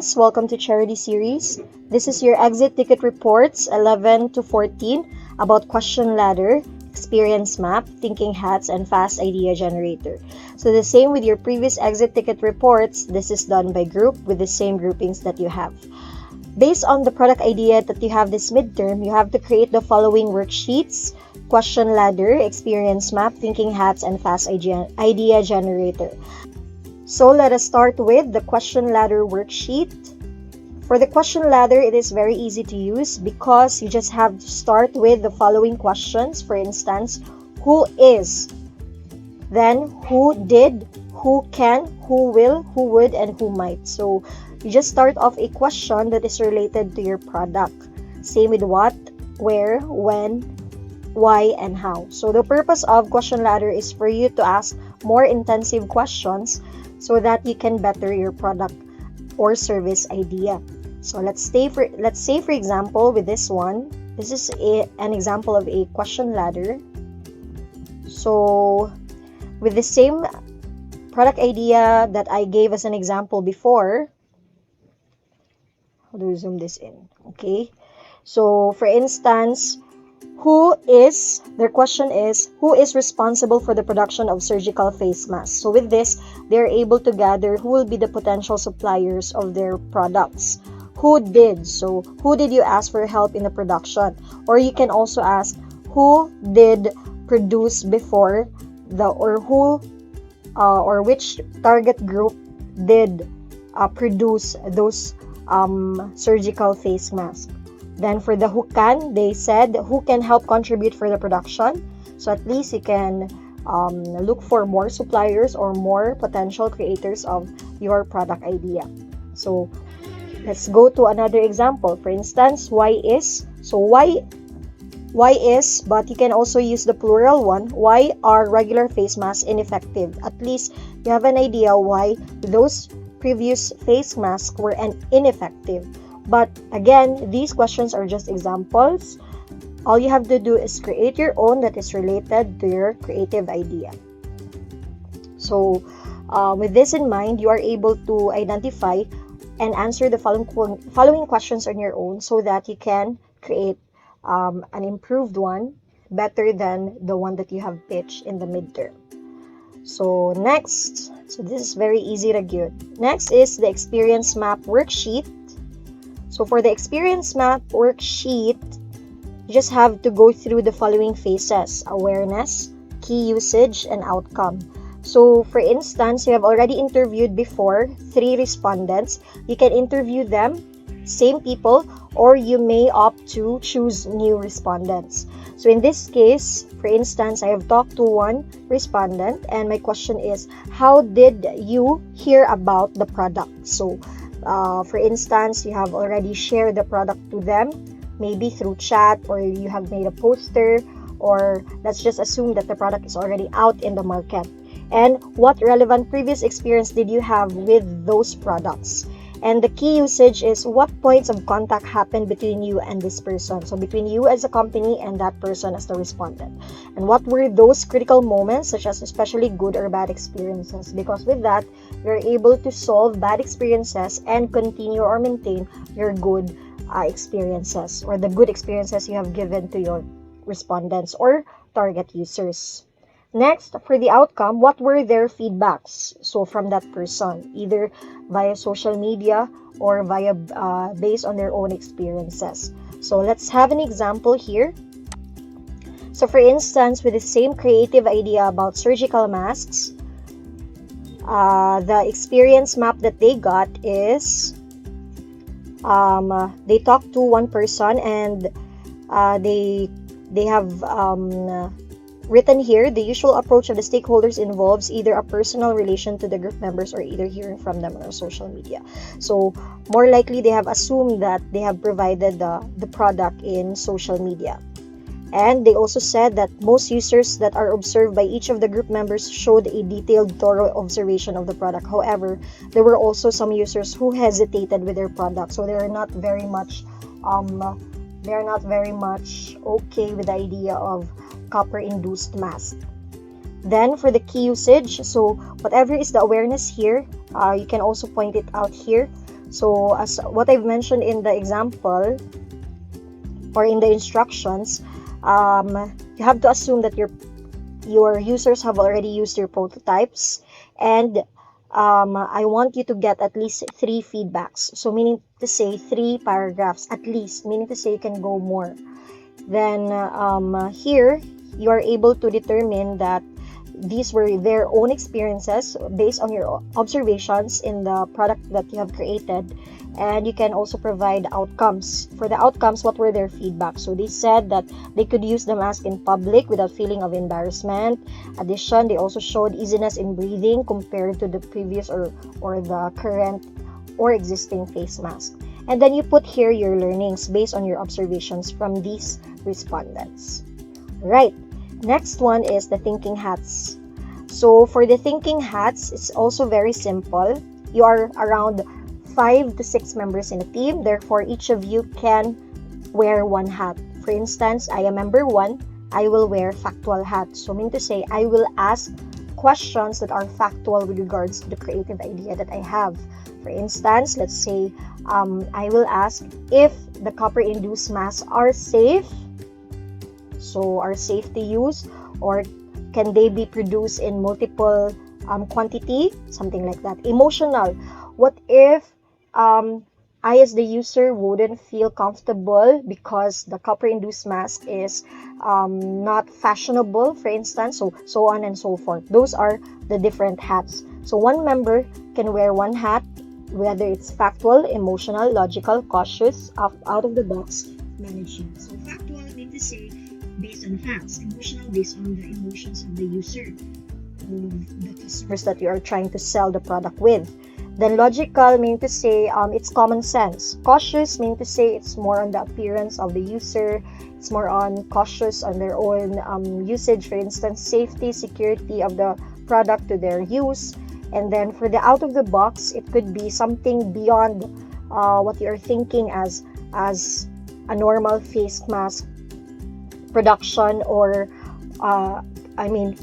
students, welcome to Cheradee Series. This is your exit ticket reports 11 to 14 about question ladder, experience map, thinking hats, and fast idea generator. So the same with your previous exit ticket reports, this is done by group with the same groupings that you have. Based on the product idea that you have this midterm, you have to create the following worksheets: question ladder, experience map, thinking hats, and fast idea generator. So let us start with the question ladder worksheet. For the question ladder, it is very easy to use because you just have to start with the following questions. For instance, who is, then who did, who can, who will, who would, and who might. So you just start off a question that is related to your product. Same with what, where, when, why, and how. So the purpose of question ladder is for you to ask more intensive questions so that you can better your product or service idea. So let's say for example with this one, this is an example of a question ladder. So with the same product idea that I gave as an example before, how do we zoom this in? Okay, so for instance, their question is, who is responsible for the production of surgical face masks? So with this, they're able to gather who will be the potential suppliers of their products. Who did? So who did you ask for help in the production? Or you can also ask, who did produce before or which target group did produce those surgical face masks? Then for the who can, they said who can help contribute for the production. So at least you can look for more suppliers or more potential creators of your product idea. So let's go to another example. For instance, why is. So why is, but you can also use the plural one. Why are regular face masks ineffective? At least you have an idea why those previous face masks were ineffective. But again, these questions are just examples. All you have to do is create your own that is related to your creative idea. So with this in mind, you are able to identify and answer the following questions on your own so that you can create an improved one, better than the one that you have pitched in the midterm. So next, so this is very easy to get. Next is the experience map worksheet. So for the experience map worksheet, you just have to go through the following phases: awareness, key usage, and outcome. So for instance, you have already interviewed before 3 respondents. You can interview them, same people, or you may opt to choose new respondents. So in this case, for instance, I have talked to 1 respondent and my question is, how did you hear about the product? So for instance, you have already shared the product to them, maybe through chat, or you have made a poster, or let's just assume that the product is already out in the market. And what relevant previous experience did you have with those products? And the key usage is what points of contact happened between you and this person. So between you as a company and that person as the respondent. And what were those critical moments, such as especially good or bad experiences? Because with that, you're able to solve bad experiences and continue or maintain your good experiences, or the good experiences you have given to your respondents or target users. Next, for the outcome, what were their feedbacks? So from that person, either via social media or via based on their own experiences. So let's have an example here. So for instance, with the same creative idea about surgical masks, the experience map that they got is they talked to 1 person and they have written here, the usual approach of the stakeholders involves either a personal relation to the group members or either hearing from them on social media. So more likely they have assumed that they have provided the product in social media. And they also said that most users that are observed by each of the group members showed a detailed, thorough observation of the product. However, there were also some users who hesitated with their product, so they're not very much okay with the idea of copper-induced mask. Then for the key usage, so whatever is the awareness here, you can also point it out here. So as what I've mentioned in the example or in the instructions, you have to assume that your users have already used your prototypes, and I want you to get at least 3 feedbacks. So meaning to say 3 paragraphs at least, meaning to say you can go more. Then here you are able to determine that these were their own experiences based on your observations in the product that you have created, and you can also provide outcomes. For the outcomes, what were their feedback? So they said that they could use the mask in public without feeling of embarrassment. Addition, they also showed easiness in breathing compared to the previous or the current or existing face mask. And then you put here your learnings based on your observations from these respondents. Right. Next one is the thinking hats. So for the thinking hats, it's also very simple. You are around 5 to 6 members in a team. Therefore, each of you can wear one hat. For instance, I am member 1. I will wear factual hat. So mean to say, I will ask questions that are factual with regards to the creative idea that I have. For instance, let's say I will ask if the copper-induced masks are safe. So are safe to use, or can they be produced in multiple quantity, something like that. Emotional, what if I as the user wouldn't feel comfortable because the copper-induced mask is not fashionable, for instance, so on and so forth. Those are the different hats. So one member can wear one hat, whether it's factual, emotional, logical, cautious, out of the box, management. So factual means to say based on facts, emotional based on the emotions of the user, of the customers that you are trying to sell the product with. Then logical meaning to say it's common sense. Cautious meaning to say it's more on the appearance of the user. It's more on cautious on their own usage, for instance, safety, security of the product to their use. And then for the out of the box, it could be something beyond what you're thinking as a normal face mask production, or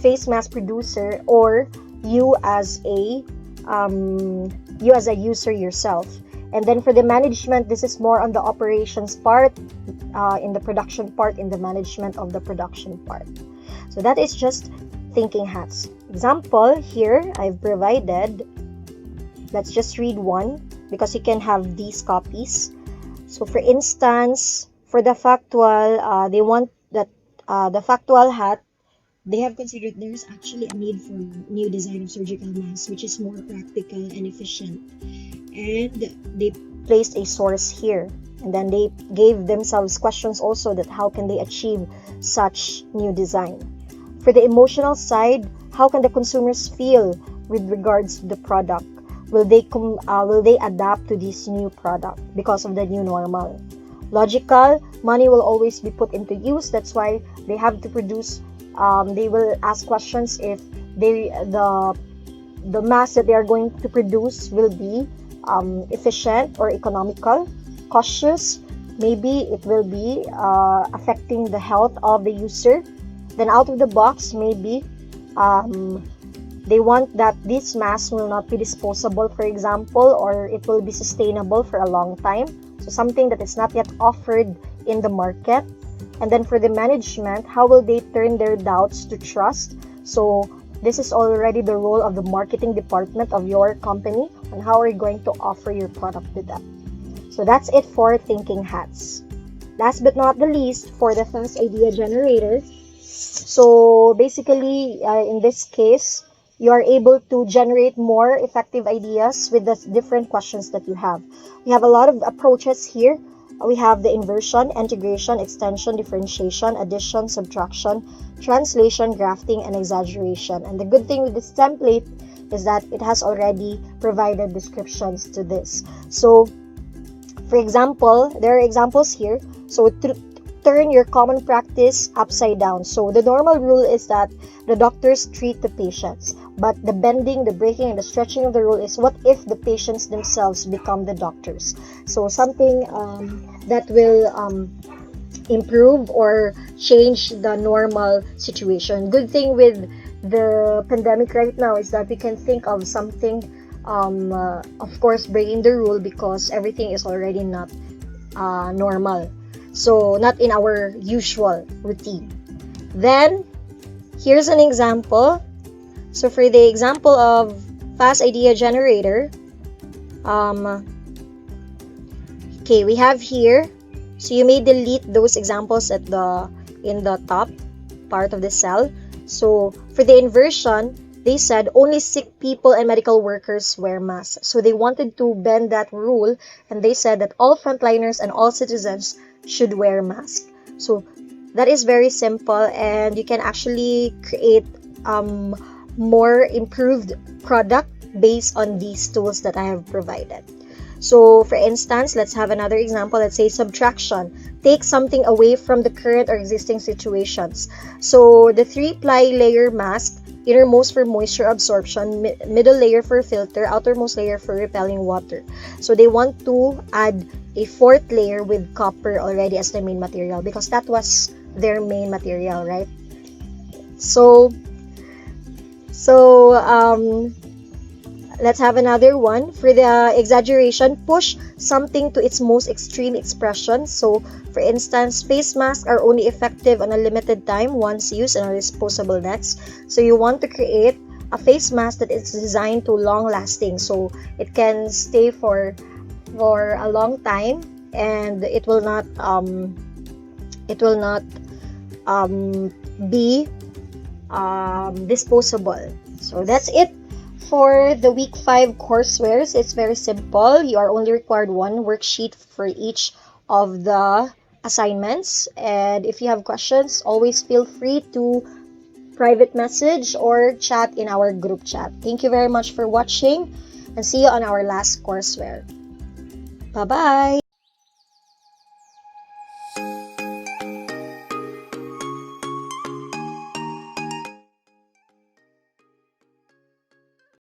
face mask producer, or you as a user yourself. And then for the management, this is more on the operations part, in the production part, in the management of the production part. So that is just thinking hats. Example here I've provided. Let's just read one because you can have these copies. So for instance, for the factual, they want that the factual hat, they have considered there's actually a need for new design of surgical masks which is more practical and efficient. And they placed a source here. And then they gave themselves questions also that how can they achieve such new design. For the emotional side, how can the consumers feel with regards to the product? Will they adapt to this new product because of the new normal? Logical, money will always be put into use. That's why they have to produce. They will ask questions if the mass that they are going to produce will be efficient or economical. Cautious, maybe it will be affecting the health of the user. Then out of the box, maybe they want that this mask will not be disposable, for example, or it will be sustainable for a long time. So something that is not yet offered in the market. And then for the management, how will they turn their doubts to trust? So this is already the role of the marketing department of your company, and how are you going to offer your product to them. So that's it for thinking hats. Last but not the least, for the fast idea generator. So basically, in this case, you are able to generate more effective ideas with the different questions that you have. We have a lot of approaches here. We have the inversion, integration, extension, differentiation, addition, subtraction, translation, grafting, and exaggeration. And the good thing with this template is that it has already provided descriptions to this. So, for example, there are examples here. So, turn your common practice upside down. So the normal rule is that the doctors treat the patients, but the bending, the breaking, and the stretching of the rule is what if the patients themselves become the doctors. So something that will improve or change the normal situation. Good thing with the pandemic right now is that we can think of something of course, breaking the rule because everything is already not normal. So, not in our usual routine. Then, here's an example. So, for the example of fast idea generator, okay, we have here. So, you may delete those examples in the top part of the cell. So, for the inversion, they said only sick people and medical workers wear masks. So, they wanted to bend that rule, and they said that all frontliners and all citizens should wear masks. So, that is very simple, and you can actually create more improved product based on these tools that I have provided. So, for instance, let's have another example. Let's say subtraction. Take something away from the current or existing situations. So, the 3-ply layer mask, innermost for moisture absorption, middle layer for filter, outermost layer for repelling water. So, they want to add a 4th layer with copper already as the main material because that was their main material, right? So let's have another one. For the exaggeration, push something to its most extreme expression. So, for instance, face masks are only effective on a limited time, once used, and are disposable next. So, you want to create a face mask that is designed to long lasting. So, it can stay for a long time, and it will not be disposable. So, that's it for the week 5 coursewares. It's very simple. You are only required one worksheet for each of the assignments. And if you have questions, always feel free to private message or chat in our group chat. Thank you very much for watching, and see you on our last courseware. Bye-bye!